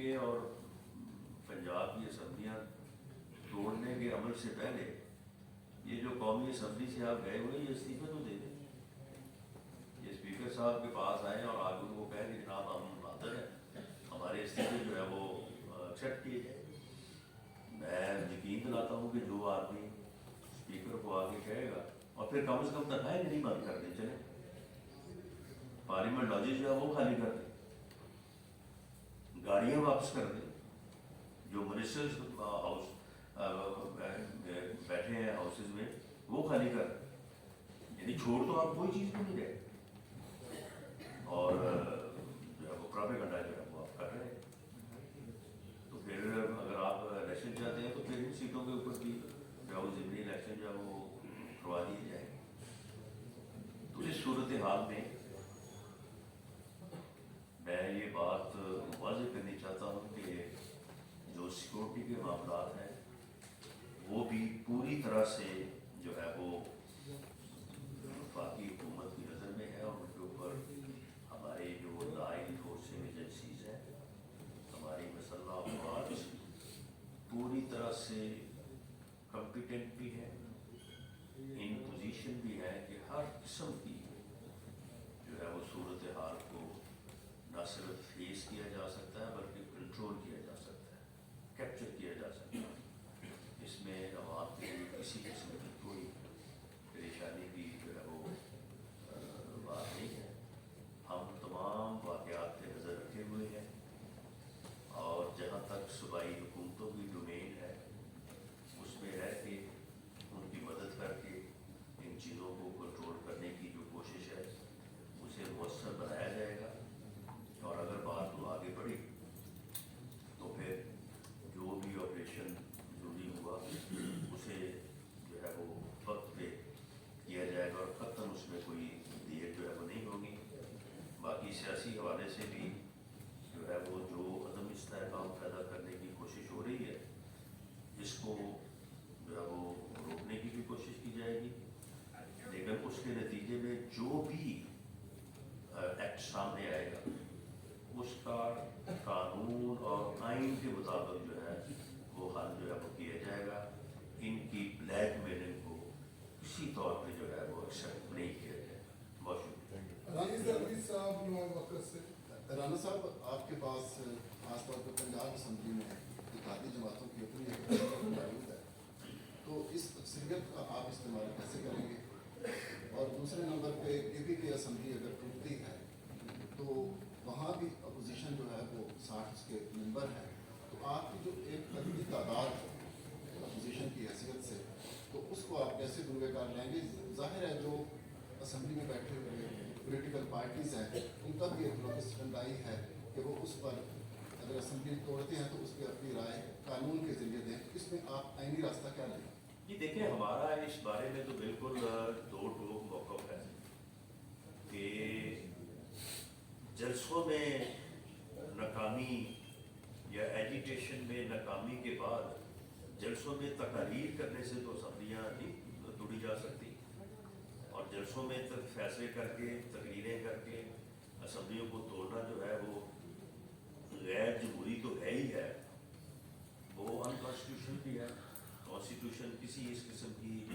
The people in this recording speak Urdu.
کے اور پنجاب کی اسمبلیاں توڑنے کے عمل سے پہلے یہ جو قومی اسمبلی سے آپ گئے ہوئے یہ استعفے تو دے دیں. یہ اسپیکر صاحب کے پاس آئیں اور آگے ان کو کہیں کہ جناب ہم حاضر ہیں, ہمارے استعفے جو ہے وہ ایکسیپٹ کیے جائیں. میں یقین دلاتا ہوں کہ جو آدمی اسپیکر کو آگے کہے گا اور پھر کم از کم تنخواہیں نہیں بند کر دیں, چلیں پارلیمنٹ لاجز جو ہے وہ خالی کر دیں, گاڑیاں واپس کر دیں, جو منسٹرز ہاؤس بیٹھے ہیں ہاؤسز میں وہ خالی کر دیں. یعنی چھوڑ تو آپ کوئی چیز بھی نہیں رہے, اور جو ہے وہ پراپیگنڈا جو ہے وہ آپ کر رہے ہیں. تو پھر اگر آپ الیکشن چاہتے ہیں تو پھر ان سیٹوں کے اوپر بھی جو ہے وہ ضمنی الیکشن جو ہے وہ کروا دیے جائیں. تو اس صورتحال میں میں یہ بات واضح کرنی چاہتا ہوں کہ جو سیکورٹی کے معاملات ہیں وہ بھی پوری طرح سے جو ہے وہ وفاقی حکومت کی نظر میں ہے, اور ان کے اوپر ہمارے جو لا انفورسنگ ایجنسیز ہیں, ہماری مسلح افواج پوری طرح سے کمپیٹنٹ بھی ہے, ان پوزیشن بھی ہے کہ ہر قسم کی جو ہے وہ صورتحال کو نہ صرف فیس کیا جا سکتا ہے بلکہ کنٹرول کیا جا سکتا ہے, کیپچر کیا جا سکتا ہے. اس میں عوام کے لیے کسی قسم کی کوئی پریشانی کی جو ہے وہ بات نہیں ہے. ہم تمام واقعات پہ نظر رکھے ہوئے ہیں, اور جہاں تک صوبائی حکومتوں کی ڈومین ہے اس میں رہ کے ان کی مدد کر کے ان چیزوں کو کنٹرول کرنے کی جو کوشش ہے اسے مؤثر بنایا جائے گا. اور اگر بات تو آگے بڑھی تو پھر جو بھی آپریشن ضروری ہوا اسے جو ہے وہ وقت پہ کیا جائے گا, اور قطعاً اس میں کوئی دیر جو ہے وہ نہیں ہوگی. باقی سیاسی حوالے سے بھی جو ہے وہ جو عدم استحکام پیدا کرنے کی کوشش ہو رہی ہے اس کو جو ہے وہ روکنے کی بھی کوشش کی جائے گی, لیکن اس کے نتیجے میں جو بھی ایکٹ سامنے آئے گا اس کا قانون اور آئین کے مطابق جو ہے وہ حل جو ہے وہ کیا جائے گا. ان کی بلیک میلنگ کو کسی طور پہ جو ہے وہ ایکسیپٹ نہیں کیا جائے گا. بہت شکریہ. رانا صاحب, آپ کے پاس خاص طور پہ پنجاب اسمبلی میں اتحادی جماعتوں کی اپنی اکثریت موجود ہے, تو اس اکثریت کا آپ استعمال کیسے کریں گے؟ اور دوسرے نمبر پہ اے پی کی اسمبلی اگر ٹوٹتی ہے تو وہاں بھی اپوزیشن جو ہے وہ 60 کے ممبر ہیں, تو آپ کی جو ایک عددی تعداد ہے اپوزیشن کی حیثیت سے, تو اس کو آپ کیسے دروے کار لیں گے؟ ظاہر ہے جو اسمبلی میں بیٹھے ہوئے پولیٹیکل پارٹیز ہیں ان کا بھی ایک لوکس ٹنڈائی ہے کہ وہ اس پر اگر اسمبلی توڑتے ہیں تو اس پہ اپنی رائے قانون کے ذریعے دیں. اس میں آپ آئینی راستہ کیا لیں؟ جی دیکھیں, ہمارا اس بارے میں تو بالکل دو ٹوک موقف ہے کہ جلسوں میں ناکامی یا ایجیٹیشن میں ناکامی کے بعد جلسوں میں تقاریر کرنے سے تو اسمبلیاں نہیں توڑی جا سکتی, اور جلسوں میں فیصلے کر کے تقریریں کر کے اسمبلیوں کو توڑنا جو ہے وہ غیر جمہوری تو ہے ہی ہے, وہ ان کانسٹیٹیوشنل بھی ہے. کانسٹیٹیوشن کسی اس قسم کی